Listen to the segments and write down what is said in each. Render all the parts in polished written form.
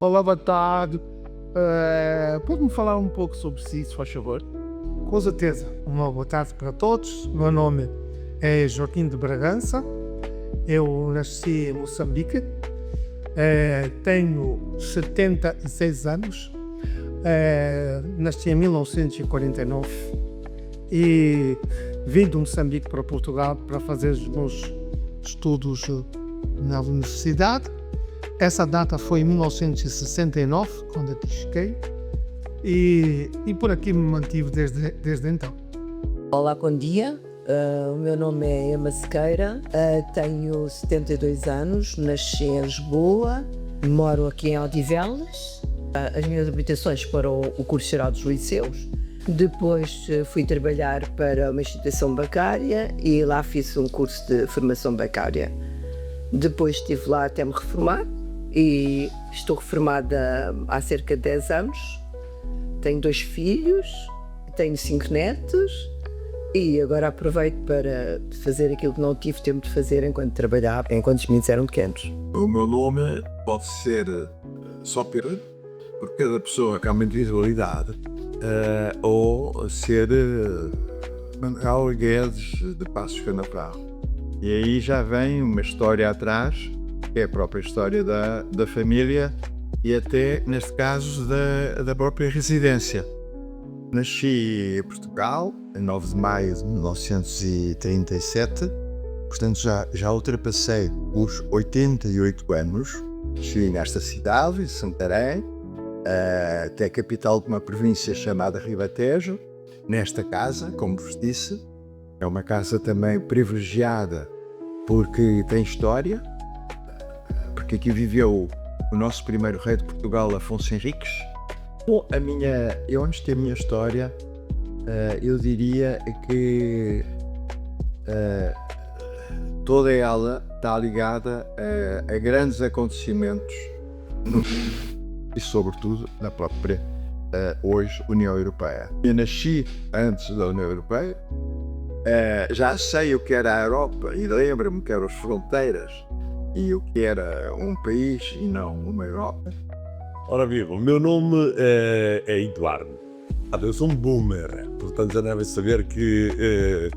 Olá, boa tarde. Pode-me falar um pouco sobre si, se faz favor? Com certeza. Uma boa tarde para todos. O meu nome é Joaquim de Bragança. Eu nasci em Moçambique. Tenho 76 anos. Nasci em 1949 e vim de Moçambique para Portugal para fazer os meus estudos na universidade. Essa data foi em 1969, quando eu cheguei, e por aqui me mantive desde então. Olá, bom dia. O meu nome é Emma Sequeira, tenho 72 anos, nasci em Lisboa, moro aqui em Odivelas. As minhas habitações foram o curso geral dos liceus. Depois fui trabalhar para uma instituição bancária e lá fiz um curso de formação bancária. Depois estive lá até me reformar e estou reformada há cerca de 10 anos. Tenho 2 filhos, tenho 5 netos e agora aproveito para fazer aquilo que não tive tempo de fazer enquanto trabalhava, enquanto os meninos eram pequenos. O meu nome pode ser só Pedro, porque cada pessoa tem uma individualidade, ou ser Manuel Guedes de Passos Canabral. E aí já vem uma história atrás, que é a própria história da família e até, neste caso, da própria residência. Nasci em Portugal, em 9 de maio de 1937, portanto já ultrapassei os 88 anos. Nasci nesta cidade, Santarém, até a capital de uma província chamada Ribatejo, nesta casa, como vos disse. É uma casa também privilegiada porque tem história, porque aqui viveu o nosso primeiro rei de Portugal, Afonso Henriques. Bom, eu antes de ter a minha história, eu diria que toda ela está ligada a grandes acontecimentos e sobretudo na própria hoje União Europeia. Eu nasci antes da União Europeia, já sei o que era a Europa e lembro-me que eram as fronteiras e o que era um país e não uma Europa. Ora viva, o meu nome é Eduardo. Eu sou um boomer, portanto já devem saber que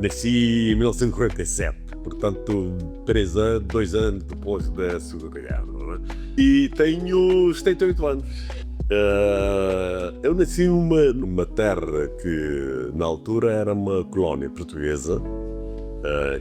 nasci em 1947, portanto 2 anos depois da Segunda Guerra, não é? E tenho 78 anos. Eu nasci numa terra que na altura era uma colónia portuguesa,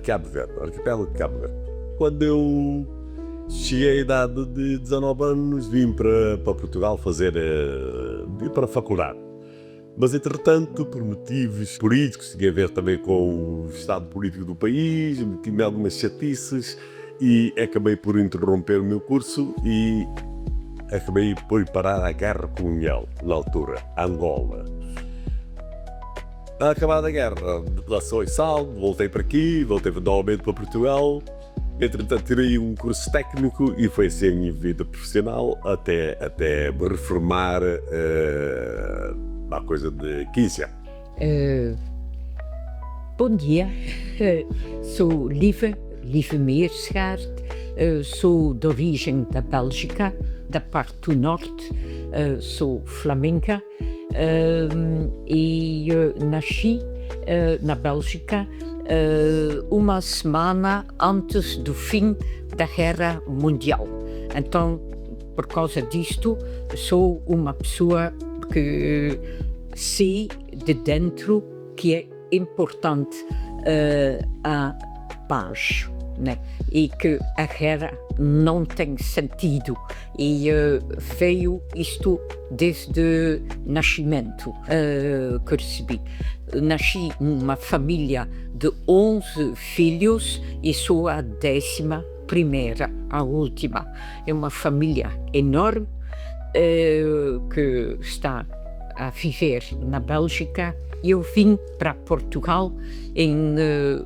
Cabo Verde, arquipélago de Cabo Verde. Quando eu cheguei à idade de 19 anos, vim para Portugal vim para a faculdade. Mas, entretanto, por motivos políticos, tinha a ver também com o estado político do país, meti-me algumas chatices e acabei por interromper o meu curso e acabei por parar a guerra colonial, na altura, Angola. Acabada a guerra, relação e saldo, voltei para aqui, voltei novamente para Portugal. Entretanto, tirei um curso técnico e foi assim a minha vida profissional até me reformar há coisa de 15 anos. Bom dia, sou Lieve Meerschaert, sou de origem da Bélgica, da parte do norte, sou flamenca e nasci na Bélgica uma semana antes do fim da Guerra Mundial. Então, por causa disto, sou uma pessoa que sei de dentro que é importante a paz, né? E que a guerra não tem sentido e veio isto desde nascimento que recebi. Nasci numa família de 11 filhos e sou a 11ª, a última. É uma família enorme que está a viver na Bélgica. Eu vim para Portugal em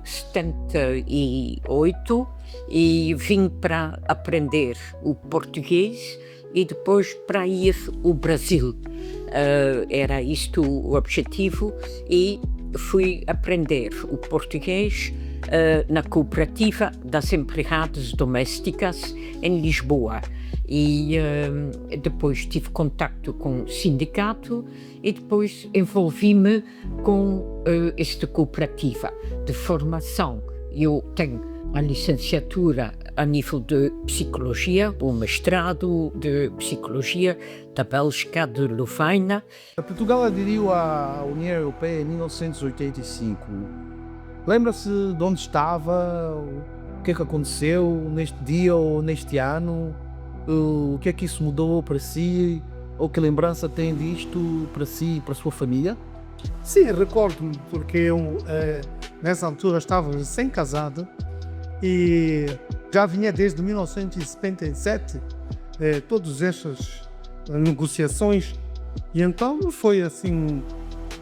78 e vim para aprender o português e depois para ir ao Brasil. Era isto o objetivo e fui aprender o português na Cooperativa das Empregadas Domésticas em Lisboa. E depois tive contacto com o sindicato e depois envolvi-me com esta cooperativa de formação. Eu tenho a licenciatura a nível de psicologia, o mestrado de psicologia da Bélgica, de Louvain. Portugal aderiu à União Europeia em 1985. Lembra-se de onde estava, o que é que aconteceu neste dia ou neste ano? O que é que isso mudou para si? Ou que lembrança tem disto para si e para a sua família? Sim, recordo-me, porque eu nessa altura estava recém-casado e já vinha desde 1977 todas essas negociações, e então foi assim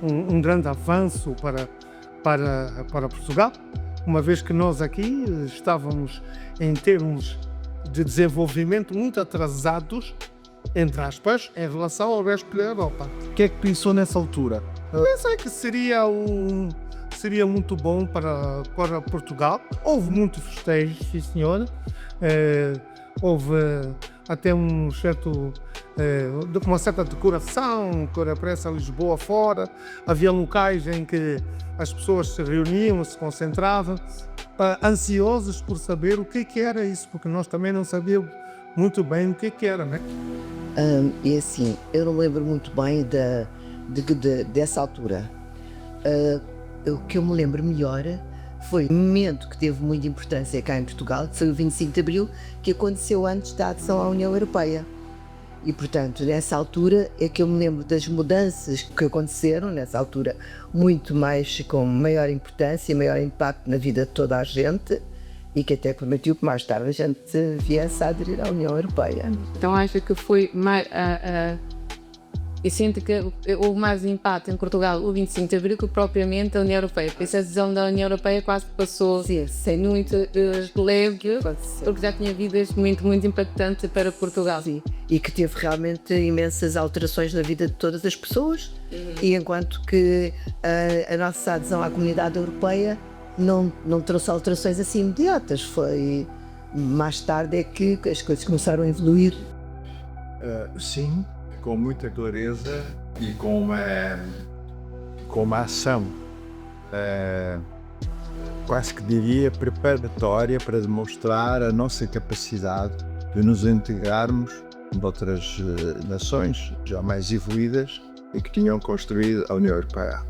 um grande avanço para Portugal, uma vez que nós aqui estávamos em termos de desenvolvimento muito atrasados, entre aspas, em relação ao resto da Europa. O que é que pensou nessa altura? Pensei que seria muito bom para Portugal. Houve muitos festejos, sim senhor. Houve até uma certa decoração, para essa Lisboa fora. Havia locais em que as pessoas se reuniam, se concentravam, ansiosos por saber o que era isso, porque nós também não sabíamos muito bem o que era, né? E assim, eu não lembro muito bem dessa altura. O que eu me lembro melhor foi um momento que teve muita importância cá em Portugal, que foi o 25 de Abril, que aconteceu antes da adesão à União Europeia. E, portanto, nessa altura é que eu me lembro das mudanças que aconteceram, nessa altura, muito mais, com maior importância e maior impacto na vida de toda a gente, e que até permitiu que mais tarde a gente viesse a aderir à União Europeia. Então acho que foi mais... Eu sinto que houve mais impacto em Portugal o 25 de Abril que propriamente a União Europeia. Essa adesão da União Europeia quase passou sem muito leve, porque já tinha havido este momento muito impactante para Portugal. Sim. E que teve realmente imensas alterações na vida de todas as pessoas, e enquanto que a nossa adesão à Comunidade Europeia não trouxe alterações assim imediatas, foi mais tarde é que as coisas começaram a evoluir. Sim, com muita clareza e com uma ação quase que diria preparatória para demonstrar a nossa capacidade de nos integrarmos de outras nações já mais evoluídas e que tinham construído a União Europeia.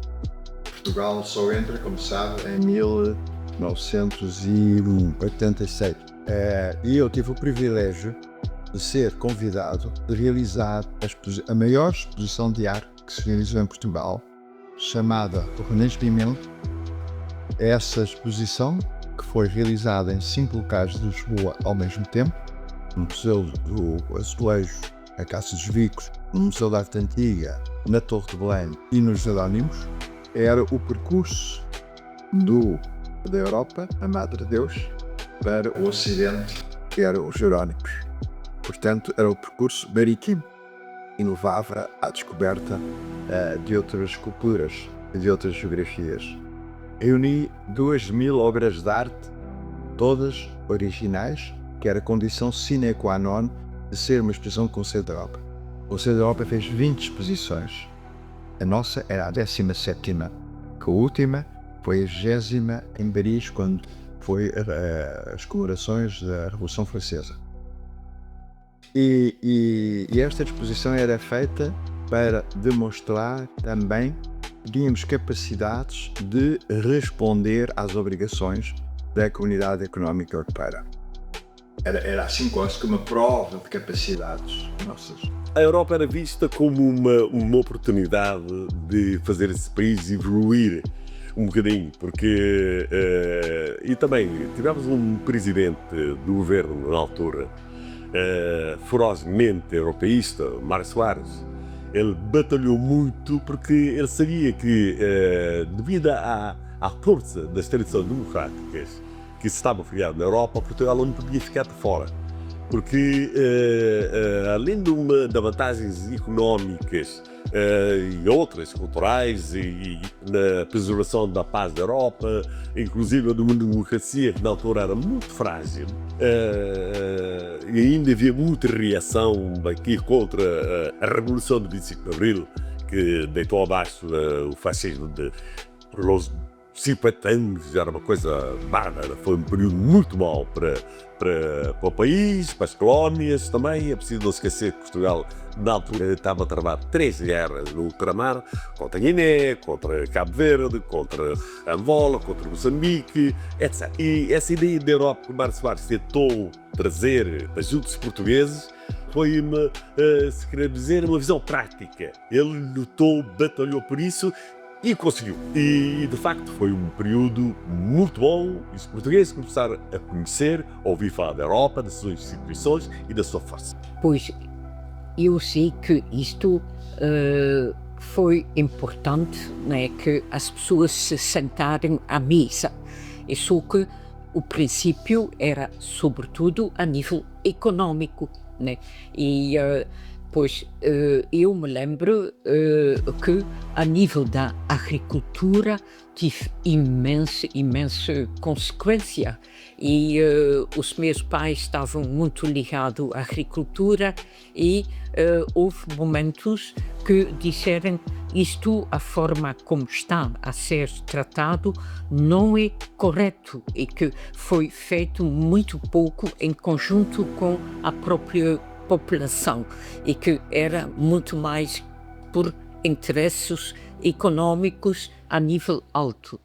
Portugal só entra, como sabe, em 1986. E eu tive o privilégio de ser convidado de realizar a maior exposição de arte que se realizou em Portugal, chamada o Renascimento. Essa exposição, que foi realizada em 5 locais de Lisboa ao mesmo tempo, no Museu do Azulejo, a Casa dos Vicos, no Museu da Arte Antiga, na Torre de Belém e nos Jerónimos, era o percurso da Europa, a Madre Deus, para o Ocidente, que eram os Jerónimos. Portanto, era o percurso marítimo e levava à descoberta de outras culturas e de outras geografias. Reuni 2.000 obras de arte, todas originais, que era condição sine qua non de ser uma exposição do Conselho da Europa. O Conselho da Europa fez 20 exposições. A nossa era a 17ª, que a última foi a 20ª em Paris, quando foi as comemorações da Revolução Francesa. E esta exposição era feita para demonstrar também que tínhamos capacidades de responder às obrigações da Comunidade Económica Europeia. Era assim quase que uma prova de capacidades nossas. A Europa era vista como uma oportunidade de fazer esse país evoluir um bocadinho, porque e também tivemos um presidente do governo na altura ferozmente europeísta, Mário Soares. Ele batalhou muito porque ele sabia que devido à força das tradições democráticas que se estavam criando na Europa, Portugal não podia ficar de fora, porque além de vantagens económicas e outras culturais e na preservação da paz da Europa, inclusive de uma democracia que na altura era muito frágil, e ainda havia muita reação aqui contra a Revolução de 25 de Abril, que deitou abaixo o fascismo de los 50 anos, era uma coisa bárbara. Foi um período muito mau para o país, para as colónias também. É preciso não esquecer que Portugal, na altura, estava a travar 3 guerras no ultramar, contra Guiné, contra Cabo Verde, contra Angola, contra Moçambique, etc. E essa ideia da Europa que o Mário Soares tentou trazer para junto dos portugueses foi se quer dizer, uma visão prática. Ele lutou, batalhou por isso e conseguiu. E, de facto, foi um período muito bom e os portugueses começaram a conhecer, a ouvir falar da Europa, das suas instituições e da sua força. Pois, eu sei que isto foi importante, né, que as pessoas se sentaram à mesa. E só que o princípio era, sobretudo, a nível econômico, né? E pois eu me lembro que a nível da agricultura tive imensa consequência e os meus pais estavam muito ligados à agricultura e houve momentos que disseram isto, a forma como está a ser tratado não é correto e que foi feito muito pouco em conjunto com a própria população e que era muito mais por interesses econômicos a nível alto.